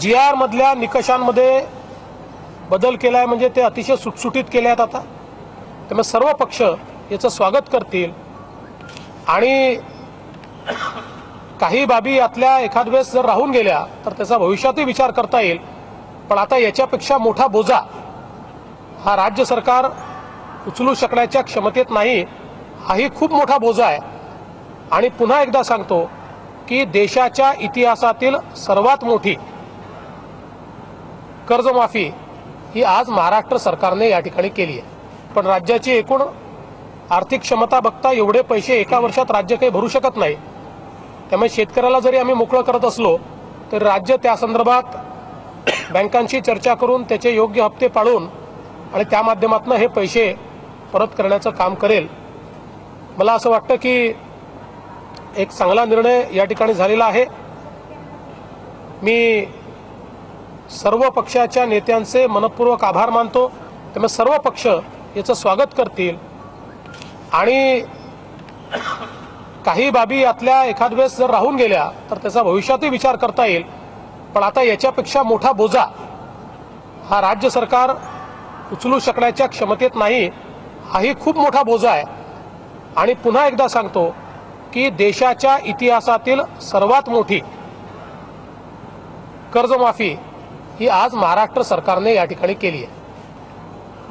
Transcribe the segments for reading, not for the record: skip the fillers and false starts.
GR मधल्या निकषांमध्ये बदल केला आहे, म्हणजे ते अतिशय सुटसुटीत केले आहेत आता. त्यामुळे सर्व पक्ष याचं स्वागत करतील आणि काही बाबी यातल्या एखाद वेळेस जर राहून गेल्या तर त्याचा भविष्यातही विचार करता येईल. पण आता याच्यापेक्षा मोठा बोजा हा राज्य सरकार उचलू शकण्याच्या क्षमतेत नाही. हाही खूप मोठा बोजा आहे. आणि पुन्हा एकदा सांगतो की देशाच्या इतिहासातील सर्वात मोठी कर्जमाफी ही आज महाराष्ट्र सरकारने या ठिकाणी केली आहे. पण राज्याची एकूण आर्थिक क्षमता बघता एवढे पैसे एका वर्षात राज्य काही भरू शकत नाही. त्यामुळे शेतकऱ्याला जरी आम्ही मोकळं करत असलो तर राज्य त्या संदर्भात बँकांशी चर्चा करून त्याचे योग्य हप्ते पाडून आणि त्या माध्यमातून हे पैसे परत करण्याचं काम करेल. मला असं वाटतं की एक चांगला निर्णय या ठिकाणी झालेला आहे. मी सर्व पक्षाच्या नेत्यांचे मनपूर्वक आभार मानतो. त्यामुळे सर्व पक्ष याचं स्वागत करतील आणि काही बाबी यातल्या एखाद वेळेस जर राहून गेल्या तर त्याचा भविष्यातही विचार करता येईल. पण आता याच्यापेक्षा मोठा बोजा हा राज्य सरकार उचलू शकण्याच्या क्षमतेत नाही. हाही खूप मोठा बोजा आहे. आणि पुन्हा एकदा सांगतो की देशाच्या इतिहासातील सर्वात मोठी कर्जमाफी ही आज महाराष्ट्र सरकारने या ठिकाणी केली आहे.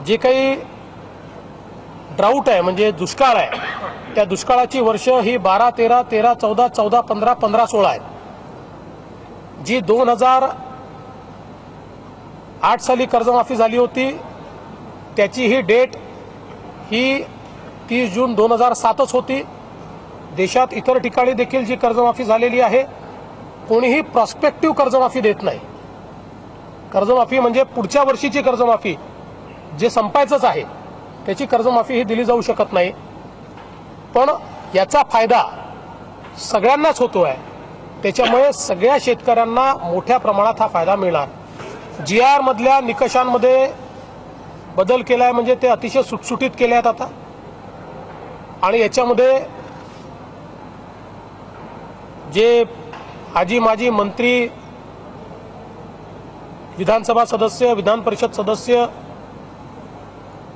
जे काही ड्राऊट आहे म्हणजे दुष्काळ आहे, त्या दुष्काळाची वर्ष ही 12, 13, 13, 14, 14, 15, 15, 16 आहेत. जी 2008 साली कर्जमाफी झाली होती त्याची ही डेट ही 30 जून 2007च होती. देशात इतर ठिकाणी देखील जी कर्जमाफी झालेली आहे कोणीही प्रॉस्पेक्टिव्ह कर्जमाफी देत नाही. कर्जमाफी म्हणजे पुढच्या वर्षीची कर्जमाफी जे संपायचंच आहे त्याची कर्जमाफी ही दिली जाऊ शकत नाही. पण याचा फायदा सगळ्यांनाच होतो आहे. त्याच्यामुळे सगळ्या शेतकऱ्यांना मोठ्या प्रमाणात हा फायदा मिळणार. GR मधल्या निकषांमध्ये बदल केला आहे, म्हणजे ते अतिशय सुटसुटीत केले आहेत आता. आणि याच्यामध्ये जे आजी माजी मंत्री, विधानसभा सदस्य, विधान परिषद सदस्य,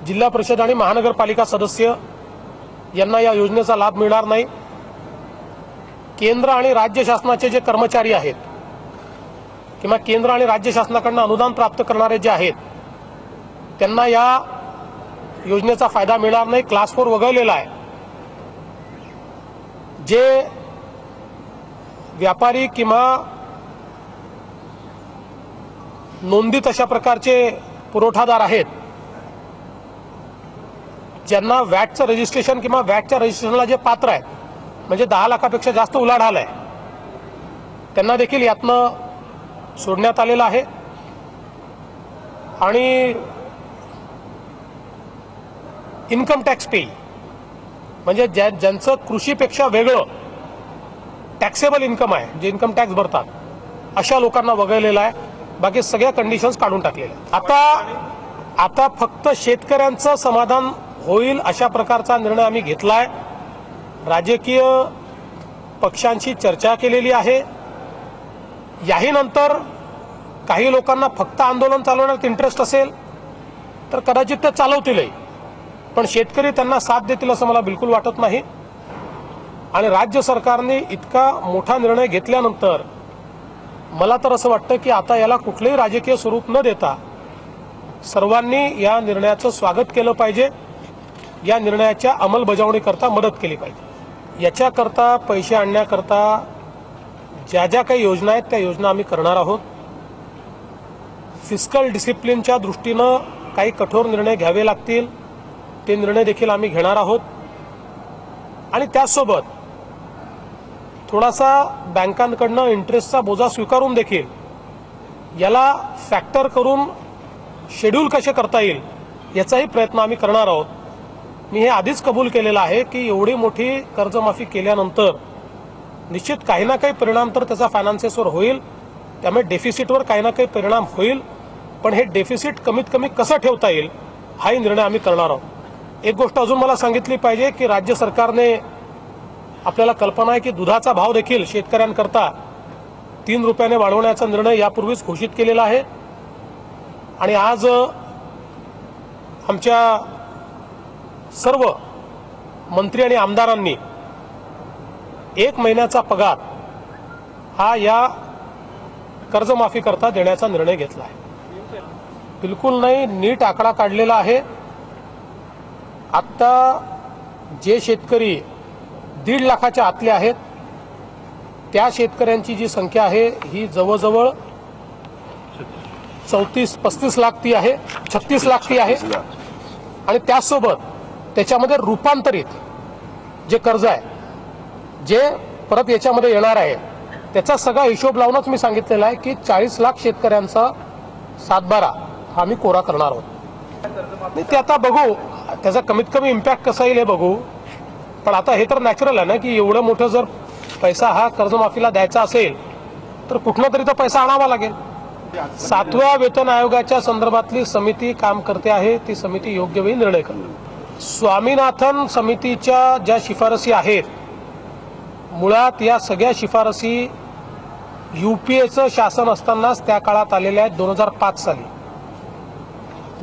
जिल्हा परिषद आणि महानगरपालिका सदस्य यांना या योजनेचा लाभ मिळणार नाही. केंद्र आणि राज्य शासनाचे जे कर्मचारी आहेत किंवा केंद्र आणि राज्य शासनाकडून अनुदान प्राप्त करणारे जे आहेत त्यांना या योजनेचा फायदा मिळणार नाही. क्लास 4 वगळलेला आहे. जे व्यापारी किंवा नोंदित अशा प्रकारचे पुरवठादार आहेत ज्यांना वॅटचं रजिस्ट्रेशन किंवा वॅटच्या रजिस्ट्रेशनला जे पात्र आहे म्हणजे 10 लाखापेक्षा जास्त उलाढाल आहे त्यांना देखील यातनं सोडण्यात आलेलं आहे. आणि इन्कम टॅक्स पे म्हणजे ज्यांचं कृषीपेक्षा वेगळं टॅक्सेबल इन्कम आहे, जे इन्कम टॅक्स भरतात अशा लोकांना वगळलेलं आहे. बाकी सगळ्या कंडिशन्स काढून टाकलेल्या. आता फक्त शेतकऱ्यांचं समाधान होईल अशा प्रकारचा निर्णय आम्ही घेतलाय. राजकीय पक्षांशी चर्चा केलेली आहे. याही नंतर काही लोकांना फक्त आंदोलन चालवण्यात इंटरेस्ट असेल तर कदाचित ते चालवतीलही. पण शेतकरी त्यांना साथ देतील असं मला बिलकुल वाटत नाही. आणि राज्य सरकारने इतका मोठा निर्णय घेतल्यानंतर मला तर असं वाटतं की आता याला कुठलंही राजकीय स्वरूप न देता सर्वांनी या निर्णयाचं स्वागत केलं पाहिजे. या निर्णयाच्या अंमलबजावणीकरता मदत केली पाहिजे. याच्याकरता पैसे आणण्याकरता ज्या ज्या काही योजना आहेत त्या योजना आम्ही करणार आहोत. फिस्कल डिसिप्लिनच्या दृष्टीनं काही कठोर निर्णय घ्यावे लागतील ते निर्णय देखील आम्ही घेणार आहोत. आणि त्यासोबत थोडासा बँकांकडनं इंटरेस्टचा बोजा स्वीकारून देखील याला फॅक्टर करून शेड्यूल कसे करता येईल याचाही प्रयत्न आम्ही करणार आहोत. मी हे आधीच कबूल केलेलं आहे की एवढी मोठी कर्जमाफी केल्यानंतर निश्चित काही ना काही परिणाम तर त्याचा फायनान्सेसवर होईल. त्यामुळे डेफिसिटवर काही ना काही परिणाम होईल. पण हे डेफिसिट कमीत कमी कसं ठेवता येईल हाही निर्णय आम्ही करणार आहोत. एक गोष्ट अजून मला सांगितली पाहिजे की राज्य सरकारने आपल्याला कल्पना आहे की दुधाचा भाव देखील शेतकऱ्यांकरता 3 रुपयाने वाढवण्याचा निर्णय यापूर्वीच घोषित केलेला आहे आणि आज आमच्या सर्व मंत्री आणि आमदारांनी 1 महिन्याचा पगार हा या कर्जमाफी करता देण्याचा निर्णय घेतला आहे। बिलकुल नाही, नीट आकडा काढलेला आहे। आता जे शेतकरी 1.5 लाखाच्या आतले आहेत त्या शेतकऱ्यांची जी संख्या आहे ही जवळजवळ 34-35 लाख ती आहे, 36 लाख ती आहे आणि त्यासोबत त्याच्यामध्ये रूपांतरित जे कर्ज आहे जे परत याच्यामध्ये येणार आहे त्याचा सगळा हिशोब लावूनच मी सांगितलेला आहे की 40 लाख शेतकऱ्यांचा 7/12 हा मी कोरा करणार आहोत। ते आता बघू त्याचा कमीत कमी इम्पॅक्ट कसा येईल हे बघू, पण आता हे तर नॅचरल आहे ना की एवढं मोठं जर पैसा हा कर्जमाफीला द्यायचा असेल तर कुठनं तरी तो पैसा आणावा लागेल। 7व्या वेतन आयोगाच्या संदर्भातली समिती काम करते आहे, ती समिती योग्य वेळी निर्णय करेल। स्वामीनाथन समितीच्या ज्या शिफारसी आहेत मुळात या सगळ्या शिफारसी यूपीएचं शासन असतानाच त्या काळात आलेल्या आहेत। 2005 साली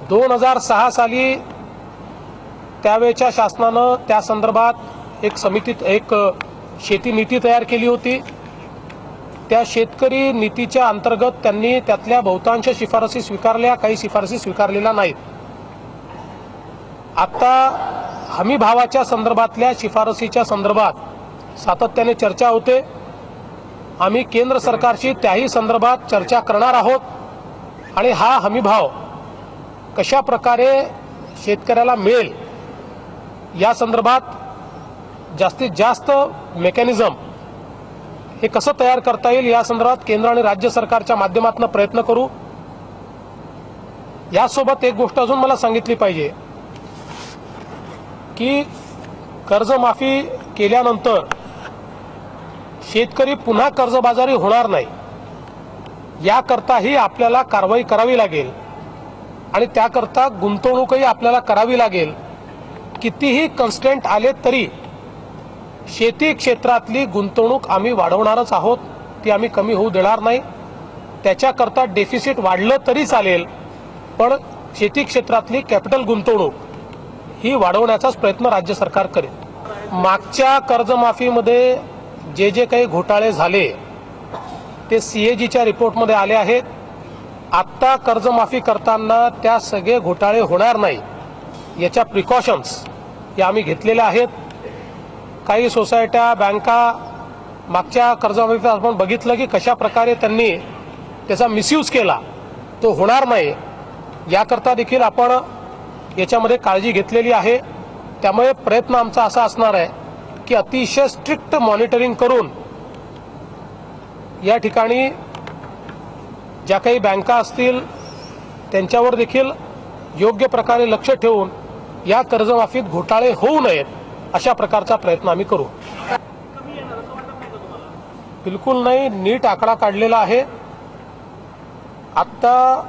2006 साली त्यावेळच्या शासनानं त्या संदर्भात एक शेती नीती तयार केली होती। त्या शेतकरी नीतीच्या अंतर्गत त्यांनी त्यातल्या बहुतांश शिफारसी स्वीकारल्या, काही शिफारसी स्वीकारलेल्या नाहीत। आता हमी भावाच्या संदर्भातल्या शिफारसीच्या संदर्भात सातत्याने चर्चा होते। आम्ही केंद्र सरकारशी त्याही संदर्भात चर्चा करणार आहोत आणि हा हमी भाव कशा प्रकारे शेतकऱ्याला मिळेल या संदर्भात जास्तीत जास्त मेकॅनिझम हे कसं तयार करता येईल या संदर्भात केंद्र आणि राज्य सरकारच्या माध्यमातून प्रयत्न करू। यासोबत एक गोष्ट अजून मला सांगितली पाहिजे की कर्जमाफी केल्यानंतर शेतकरी पुन्हा कर्जबाजारी होणार नाही याकरताही आपल्याला कारवाई करावी लागेल आणि त्याकरता गुंतवणूकही आपल्याला करावी लागेल। कितीही कन्स्टेंट आले तरी शेती क्षेत्रातली गुंतवणूक आम्ही वाढवणारच आहोत, ती आम्ही कमी होऊ देणार नाही। त्याच्याकरता डेफिसिट वाढलं तरी चालेल पण शेती क्षेत्रातली कॅपिटल गुंतवणूक ही वाढवण्याचाच प्रयत्न राज्य सरकार करेल। मागच्या कर्जमाफीमध्ये जे काही घोटाळे झाले ते सीएजीच्या रिपोर्टमध्ये आले आहेत। आत्ता कर्जमाफी करताना त्या सगळे घोटाळे होणार नाही याच्या प्रिकॉशन्स या आम्ही घेतलेल्या आहेत। काही सोसायट्या बँका मागच्या कर्जमाफीत आपण बघितलं की कशा प्रकारे त्यांनी त्याचा मिसयूज केला, तो होणार नाही याकरता देखील आपण याच्यामध्ये काळजी घेतलेली आहे। त्यामुळे प्रयत्न आमचा असा असणार आहे की अतिशय स्ट्रिक्ट मॉनिटरिंग करून या ठिकाणी ज्या काही बँका असतील त्यांच्यावर देखील योग्य प्रकारे लक्ष ठेवून या कर्जमाफीत घोटाळे होऊ नयेत अशा प्रकारचा प्रयत्न आम्ही करू। बिलकुल नाही, नीट आकडा काढलेला आहे। आता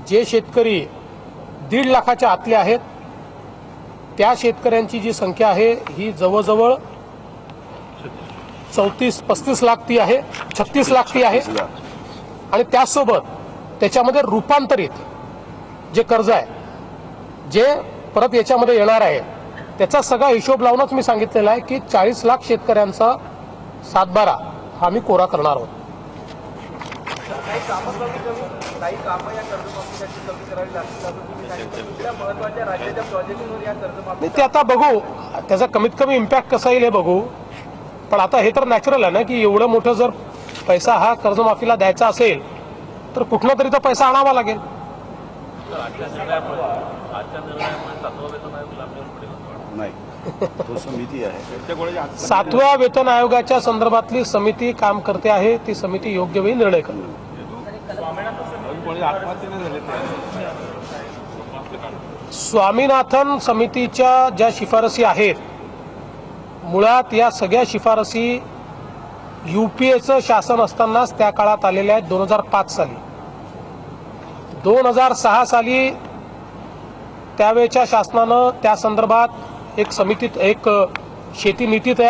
जे शेतकरी 1.5 लाखाच्या आतले आहेत त्या शेतकऱ्यांची जी संख्या आहे ही जवळजवळ 34-35 लाख ती आहे, 36 लाख ती आहे आणि त्यासोबत त्याच्यामध्ये रूपांतरित जे कर्ज आहे जे परत याच्यामध्ये येणार आहे त्याचा सगळा हिशोब लावूनच मी सांगितलेला आहे की 40 लाख शेतकऱ्यांचा 7/12 हा मी कोरा करणार आहोत। ते आता बघू त्याचा कमीत कमी इम्पॅक्ट कसा येईल हे बघू, पण आता हे तर नॅचरल आहे ना की एवढं मोठं जर पैसा हा कर्जमाफीला द्यायचा असेल तर कुठनं तरी तो पैसा आणावा लागेल। नाही, तो समिती आहे। 7व्या वेतन आयोगाच्या संदर्भातली समिती काम करते आहे, ती समिती योग्य वेळी निर्णय करेल। स्वामीनाथन समितीच्या ज्या शिफारसी आहेत मुळात या सगळ्या शिफारसी यूपीएचं शासन असतानाच त्या काळात आलेल्या आहेत। 2005 साली 2006 साली त्यावेळच्या शासनानं त्या संदर्भात एक शेती नीती तयार